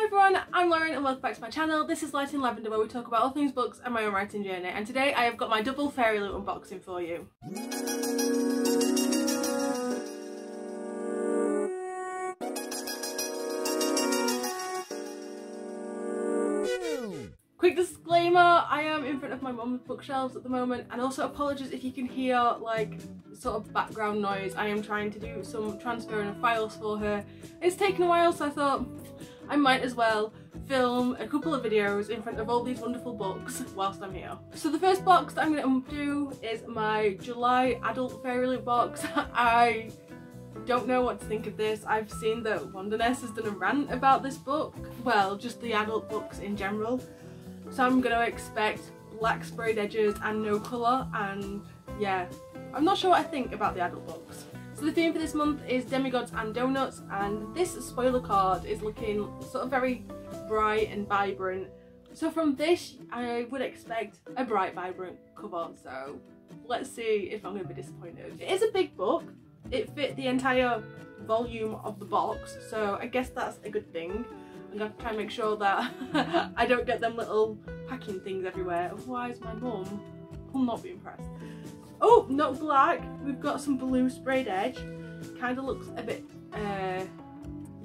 Hi everyone, I'm Lauren and welcome back to my channel. This is Light in Lavender, where we talk about all things books and my own writing journey, and today I have got my double FairyLoot unboxing for you. Quick disclaimer, I am in front of my mum's bookshelves at the moment, and also apologies if you can hear like sort of background noise. I am trying to do some transferring of files for her. It's taken a while, so I thought I might as well film a couple of videos in front of all these wonderful books whilst I'm here. So the first box that I'm going to do is my July adult FairyLoot box. I don't know what to think of this. I've seen that Wonderness has done a rant about this book, well, just the adult books in general. So I'm going to expect black sprayed edges and no colour, and yeah, I'm not sure what I think about the adult books. So the theme for this month is Demigods and Doughnuts, and this spoiler card is looking sort of very bright and vibrant. So from this I would expect a bright, vibrant cover, so let's see if I'm going to be disappointed. It is a big book. It fit the entire volume of the box, so I guess that's a good thing. I'm going to try and make sure that I don't get them little packing things everywhere, otherwise my mum will not be impressed. Oh, not black, we've got some blue sprayed edge. Kind of looks a bit, it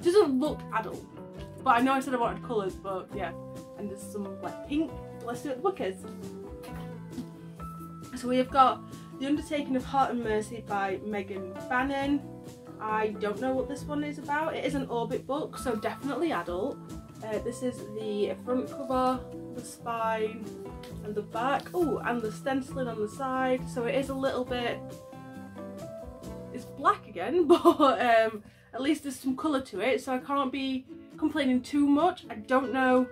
doesn't look adult, but I know I said I wanted colours, but yeah. And there's some like pink. Let's see what the book is. So we have got The Undertaking of Heart and Mercy by Megan Bannon. I don't know what this one is about. It is an Orbit book, so definitely adult. This is the front cover, the spine and the back. Oh, and the stenciling on the side. So it is a little bit, it's black again, but at least there's some colour to it, so I can't be complaining too much. I don't know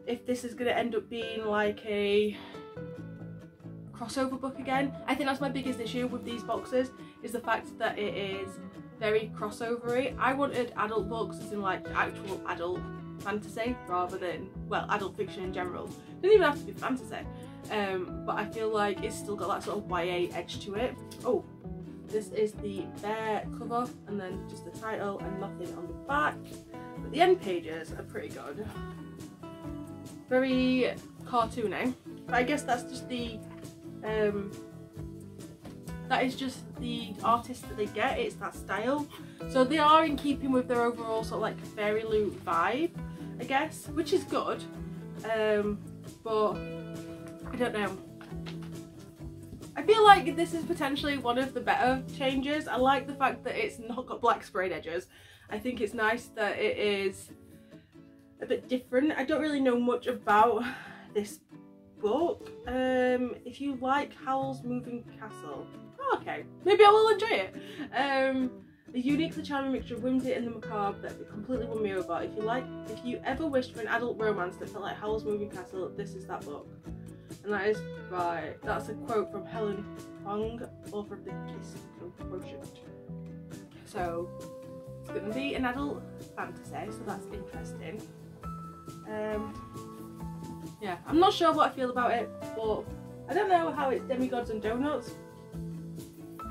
if this is going to end up being like a crossover book again. I think that's my biggest issue with these boxes, is the fact that it is very crossovery. I wanted adult books as in like actual adult fantasy rather than, well, adult fiction in general. It doesn't even have to be fantasy, but I feel like it's still got that sort of YA edge to it. Oh, this is the bare cover and then just the title and nothing on the back, but the end pages are pretty good. Very cartoony, but I guess that's just the that is just the artist that they get. It's that style, so they are in keeping with their overall sort of like FairyLoot vibe, I guess, which is good, but I don't know. I feel like this is potentially one of the better changes. I like the fact that it's not got black sprayed edges. I think it's nice that it is a bit different. I don't really know much about this book. If you like Howl's Moving Castle, oh, okay, maybe I will enjoy it. A uniquely charming mixture of whimsy and the macabre that completely won me over. If you ever wished for an adult romance that felt like Howl's Moving Castle, this is that book. And that is that's a quote from Helen Hong, author of The Kiss Quotient. So it's going to be an adult fantasy, so that's interesting. Yeah, I'm not sure what I feel about it, but I don't know how it's Demigods and Doughnuts.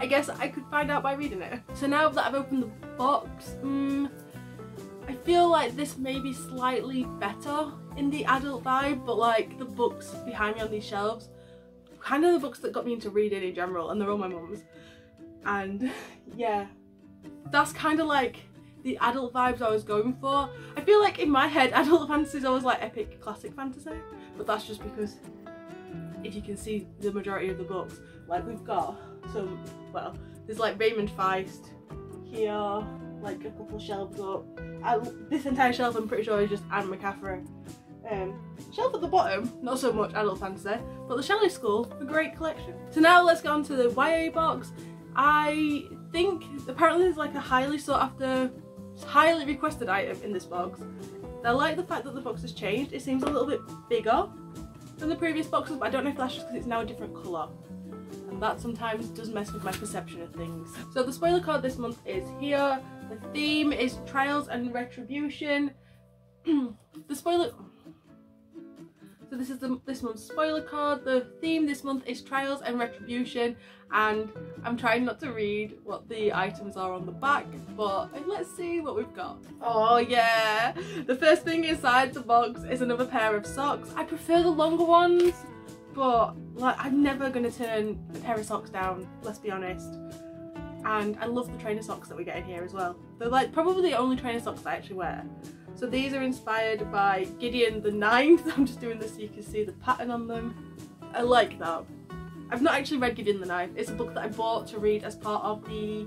I guess I could find out by reading it. So now that I've opened the box, I feel like this may be slightly better in the adult vibe, but like the books behind me on these shelves, kind of the books that got me into reading in general, and they're all my mum's. And yeah, that's kind of like the adult vibes I was going for. I feel like in my head adult fantasy is always like epic classic fantasy, but that's just because if you can see the majority of the books, like we've got some, well, there's like Raymond Feist here, like a couple shelves up. This entire shelf I'm pretty sure is just Anne McCaffrey. Shelf at the bottom, not so much adult fantasy, but the Shelley School, a great collection. So now let's get on to the YA box. I think apparently there's like a highly sought after, highly requested item in this box. I like the fact that the box has changed. It seems a little bit bigger than the previous boxes, but I don't know if that's just because it's now a different colour, and that sometimes does mess with my perception of things. So the spoiler card this month is here. The theme is Trials and Retribution. The So this is this month's spoiler card. The theme this month is Trials and Retribution, and I'm trying not to read what the items are on the back, but let's see what we've got. Oh yeah! The first thing inside the box is another pair of socks. I prefer the longer ones, but like I'm never gonna turn a pair of socks down, let's be honest. And I love the trainer socks that we get in here as well. They're like probably the only trainer socks I actually wear. So these are inspired by Gideon the Ninth. I'm just doing this so you can see the pattern on them. I like that. I've not actually read Gideon the Ninth. It's a book that I bought to read as part of the...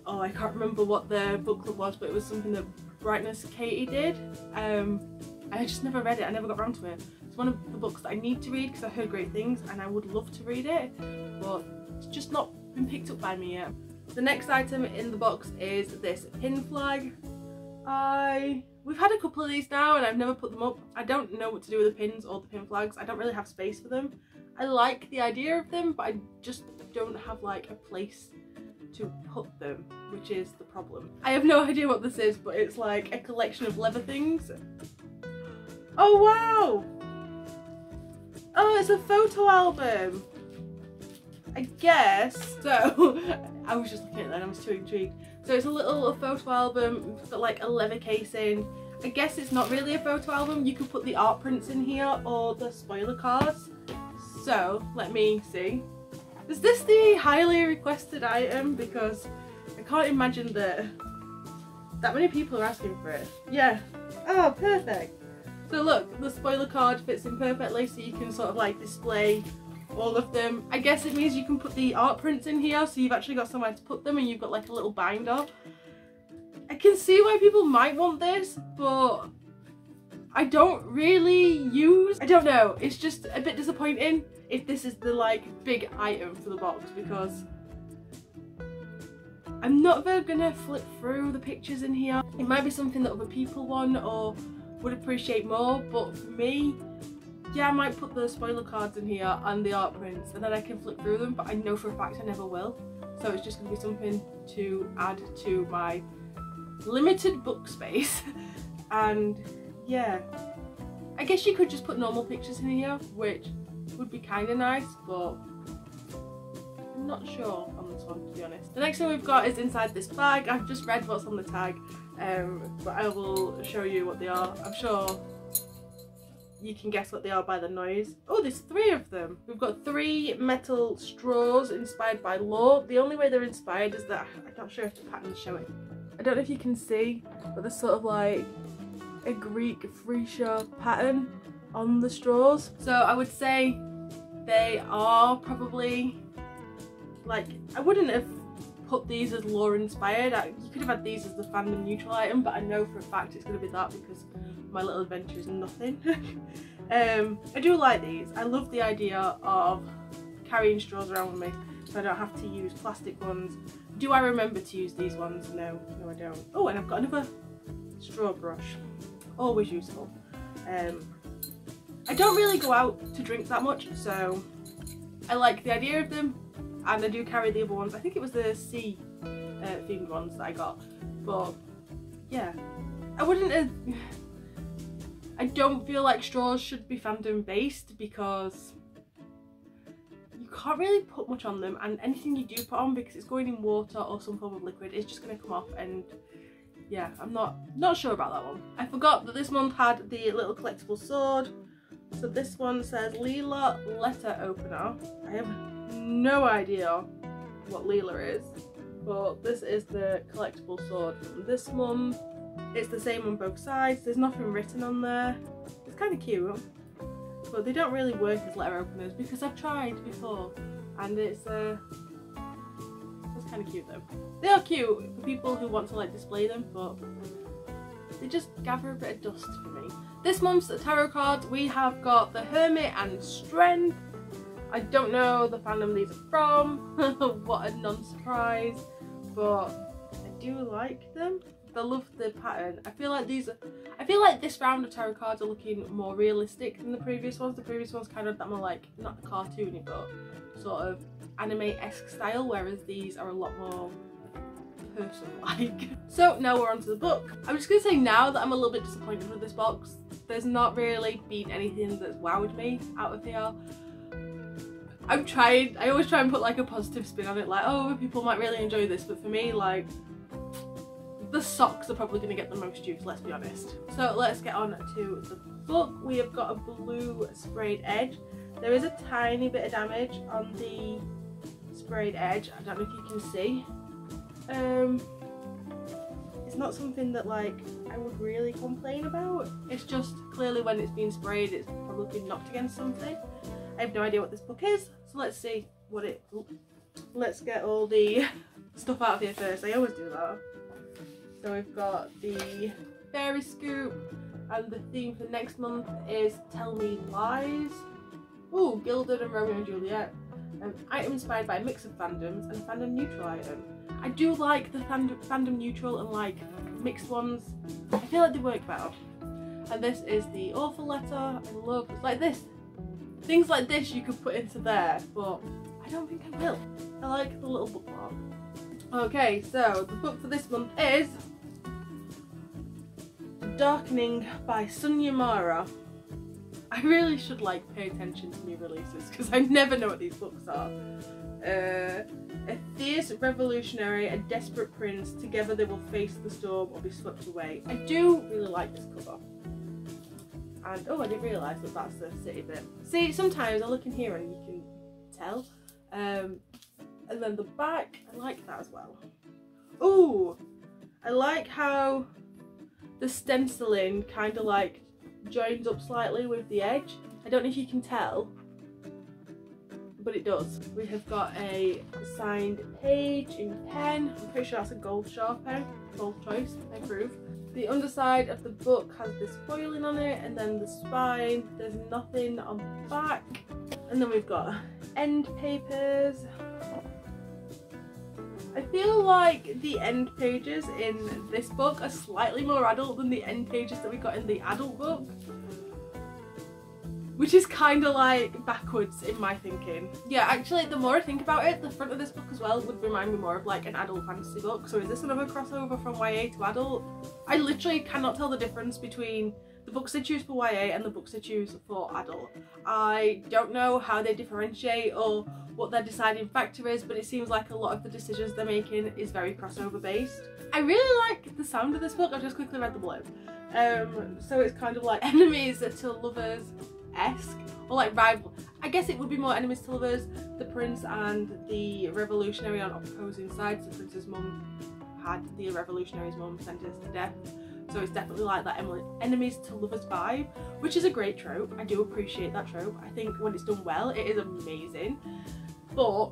Oh, I can't remember what the book club was, but it was something that Brightness Katie did. I just never read it. I never got around to it. It's one of the books that I need to read because I heard great things and I would love to read it, but it's just not been picked up by me yet. The next item in the box is this pin flag. We've had a couple of these now and I've never put them up. I don't know what to do with the pins or the pin flags. I don't really have space for them. I like the idea of them, but I just don't have like a place to put them, which is the problem. I have no idea what this is, but it's like a collection of leather things. Oh wow! Oh, it's a photo album! I guess. So, I was just looking at that and I was too intrigued. So it's a little photo album, it's got like a leather casing. I guess it's not really a photo album. You can put the art prints in here or the spoiler cards. So, let me see. Is this the highly requested item? Because I can't imagine that many people are asking for it. Yeah. Oh, perfect. So look, the spoiler card fits in perfectly, so you can sort of like display all of them. I guess it means you can put the art prints in here, so you've actually got somewhere to put them and you've got like a little binder. I can see why people might want this, but I don't really use... I don't know, it's just a bit disappointing if this is the like big item for the box, because I'm not ever gonna flip through the pictures in here. It might be something that other people want or would appreciate more, but for me, yeah, I might put the spoiler cards in here and the art prints and then I can flip through them, but I know for a fact I never will. So it's just going to be something to add to my limited book space. And yeah, I guess you could just put normal pictures in here, which would be kind of nice, but I'm not sure on this one, to be honest. The next thing we've got is inside this bag. I've just read what's on the tag, but I will show you what they are. I'm sure you can guess what they are by the noise. Oh, there's 3 of them. We've got 3 metal straws inspired by lore. The only way they're inspired is that I'm not sure if the pattern's showing. I don't know if you can see, but there's sort of like a Greek freesia pattern on the straws. So I would say they are probably like, I wouldn't have put these as lore inspired. You could have had these as the fandom neutral item, but I know for a fact it's going to be that because my little adventure is nothing. I do like these. I love the idea of carrying straws around with me so I don't have to use plastic ones. Do I remember to use these ones? No, I don't. Oh, and I've got another straw brush. Always useful. I don't really go out to drink that much, so I like the idea of them, and I do carry the other ones. I think it was the sea themed ones that I got, but yeah, I wouldn't have... I don't feel like straws should be fandom based because you can't really put much on them, and anything you do put on, because it's going in water or some form of liquid, it's just going to come off, and yeah, I'm not sure about that one. I forgot that this month had the little collectible sword. So this one says Leela letter opener. I have no idea what Leela is, but this is the collectible sword from this month. It's the same on both sides. There's nothing written on there. It's kind of cute, but they don't really work as letter openers because I've tried before, and it's kind of cute though. They are cute for people who want to like display them, but they just gather a bit of dust for me. This month's tarot cards, we have got the Hermit and Strength. I don't know the fandom these are from. What a non-surprise, but I do like them. I love the pattern. I feel like this round of tarot cards are looking more realistic than the previous ones. The previous ones kind of that more like, not cartoony, but sort of anime-esque style, whereas these are a lot more person-like. So now we're on to the book. I'm just gonna say now that I'm a little bit disappointed with this box. There's not really been anything that's wowed me out of here. I always try and put like a positive spin on it, like, oh, people might really enjoy this, but for me, like, the socks are probably going to get the most use, let's be honest. So let's get on to the book. We have got a blue sprayed edge. There is a tiny bit of damage on the sprayed edge. I don't know if you can see. It's not something that like I would really complain about. It's just clearly when it's been sprayed, it's probably been knocked against something. I have no idea what this book is, so let's see what it... Let's get all the stuff out of here first. I always do that. So we've got the fairy scoop, and the theme for next month is Tell Me Lies. Ooh, Gilded and Romeo and Juliet. An item inspired by a mix of fandoms and a fandom neutral item. I do like the fandom neutral and like mixed ones. I feel like they work better. And this is the awful letter. I love like this. Things like this you could put into there, but I don't think I will. I like the little bookmark. Okay, so the book for this month is Darkening by Sunya Mara. I really should like pay attention to new releases because I never know what these books are. A fierce revolutionary, a desperate prince, together they will face the storm or be swept away. I do really like this cover. And oh, I didn't realise that that's the city bit. See, sometimes I look in here and you can tell. And then the back, I like that as well. Ooh, I like how the stenciling kind of like joins up slightly with the edge. I don't know if you can tell, but it does. We have got a signed page in pen. I'm pretty sure that's a gold sharp pen. Gold choice, I approve. The underside of the book has this foiling on it, and then the spine, there's nothing on the back. And then we've got end papers. I feel like the end pages in this book are slightly more adult than the end pages that we got in the adult book, which is kind of like backwards in my thinking. Yeah, actually, the more I think about it, the front of this book as well would remind me more of like an adult fantasy book. So is this another crossover from YA to adult? I literally cannot tell the difference between the books they choose for YA and the books they choose for adult. I don't know how they differentiate or what their deciding factor is, but it seems like a lot of the decisions they're making is very crossover based. I really like the sound of this book. I've just quickly read the blurb. So it's kind of like enemies to lovers-esque, or like rival. I guess it would be more enemies to lovers. The prince and the revolutionary on opposing sides. The prince's mum had the revolutionary's mum sentenced to death. So it's definitely like that enemies to lovers vibe, which is a great trope. I do appreciate that trope. I think when it's done well, it is amazing. But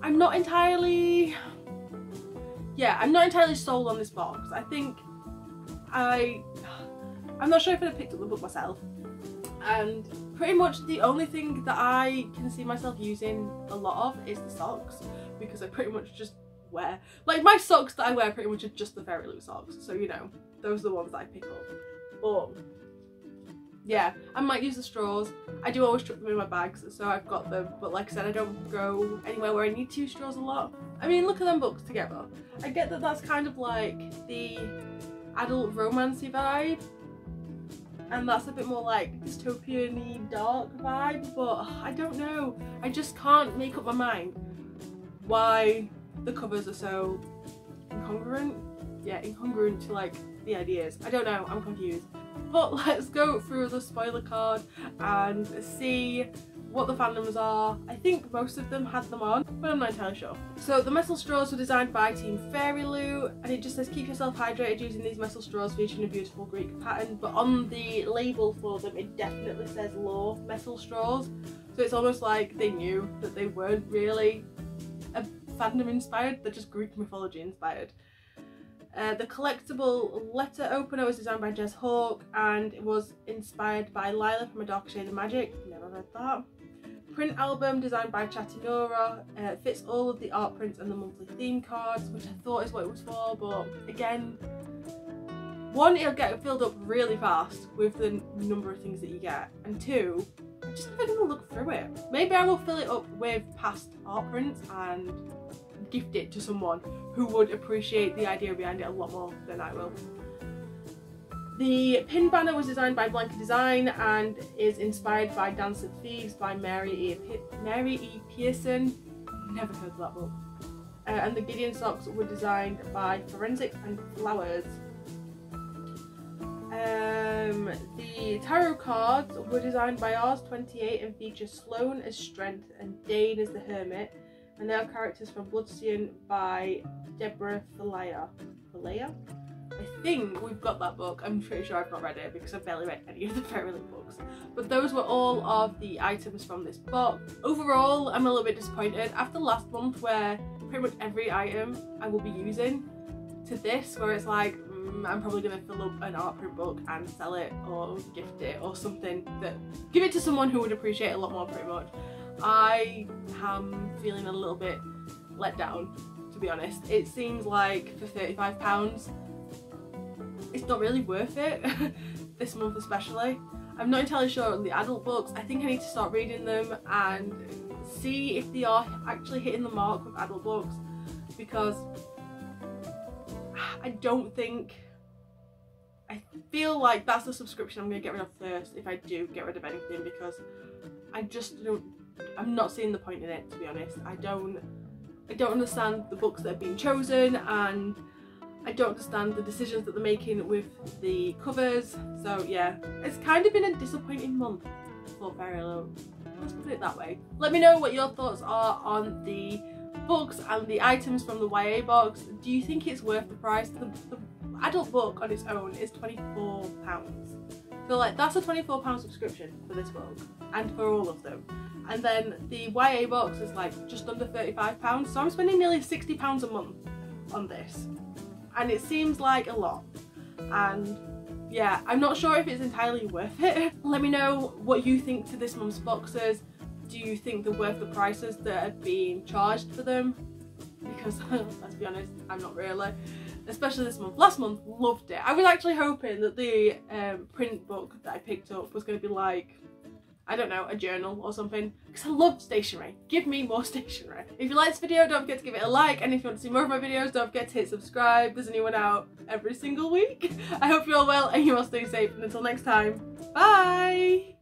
I'm not entirely sold on this box. I think I'm not sure if I'd have picked up the book myself. And pretty much the only thing that I can see myself using a lot of is the socks, because I pretty much just wear, like, my socks that I wear pretty much are just the FairyLoot socks, so you know, those are the ones that I pick up. But yeah, I might use the straws. I do always chuck them in my bags, so I've got them, but like I said, I don't go anywhere where I need to use straws a lot. I mean, look at them books together. I get that that's kind of like the adult romancy vibe, and that's a bit more like dystopian-y dark vibe, but I don't know. I just can't make up my mind why the covers are so incongruent. Yeah, incongruent to like the ideas. I don't know, I'm confused. But let's go through the spoiler card and see what the fandoms are. I think most of them had them on, but I'm not entirely sure. So the metal straws were designed by Team FairyLoot, and it just says keep yourself hydrated using these metal straws featuring a beautiful Greek pattern, but on the label for them it definitely says lore metal straws, so it's almost like they knew that they weren't really a fandom inspired, they're just Greek mythology inspired. The collectible letter opener was designed by Jez Hawk and it was inspired by Lila from A Dark Shade of Magic. Never read that. Print album designed by Chatinora. Fits all of the art prints and the monthly theme cards, which I thought is what it was for, but again, one, it'll get filled up really fast with the number of things that you get, and two, I'm just never gonna look through it. Maybe I will fill it up with past art prints and gift it to someone who would appreciate the idea behind it a lot more than I will. The pin banner was designed by Blanca Design and is inspired by Dance of Thieves by Mary E. Pearson. Never heard of that book. And the Gideon socks were designed by Forensic and Flowers. The tarot cards were designed by Rs28 and feature Sloane as Strength and Dane as the Hermit, and they are characters from Bloodstone by Deborah Falaya. I think we've got that book. I'm pretty sure I've not read it because I've barely read any of the FairyLoot books. But those were all of the items from this box. Overall, I'm a little bit disappointed. After last month where pretty much every item I will be using, to this where it's like, I'm probably going to fill up an art print book and sell it or gift it or something, that give it to someone who would appreciate it a lot more pretty much. I am feeling a little bit let down, to be honest. It seems like for £35 it's not really worth it this month especially. I'm not entirely sure on the adult books. I think I need to start reading them and see if they are actually hitting the mark with adult books, because I feel like that's the subscription I'm going to get rid of first if I do get rid of anything, because I'm not seeing the point in it, to be honest. I don't understand the books that have been chosen, and I don't understand the decisions that they're making with the covers. So yeah, it's kind of been a disappointing month for FairyLoot. Let's put it that way. Let me know what your thoughts are on the books and the items from the YA box. Do you think it's worth the price? The adult book on its own is £24. So like, that's a £24 subscription for this book and for all of them. And then the YA box is like just under £35, so I'm spending nearly £60 a month on this, and it seems like a lot. And yeah, I'm not sure if it's entirely worth it. Let me know what you think to this month's boxes. Do you think they're worth the prices that are being charged for them? Because let's be honest, I'm not really. Especially this month. Last month, loved it. I was actually hoping that the print book that I picked up was going to be like, I don't know, a journal or something, because I love stationery. Give me more stationery. If you like this video, don't forget to give it a like, and if you want to see more of my videos, don't forget to hit subscribe. There's a new one out every single week. I hope you're all well and you're all staying safe, and until next time, bye!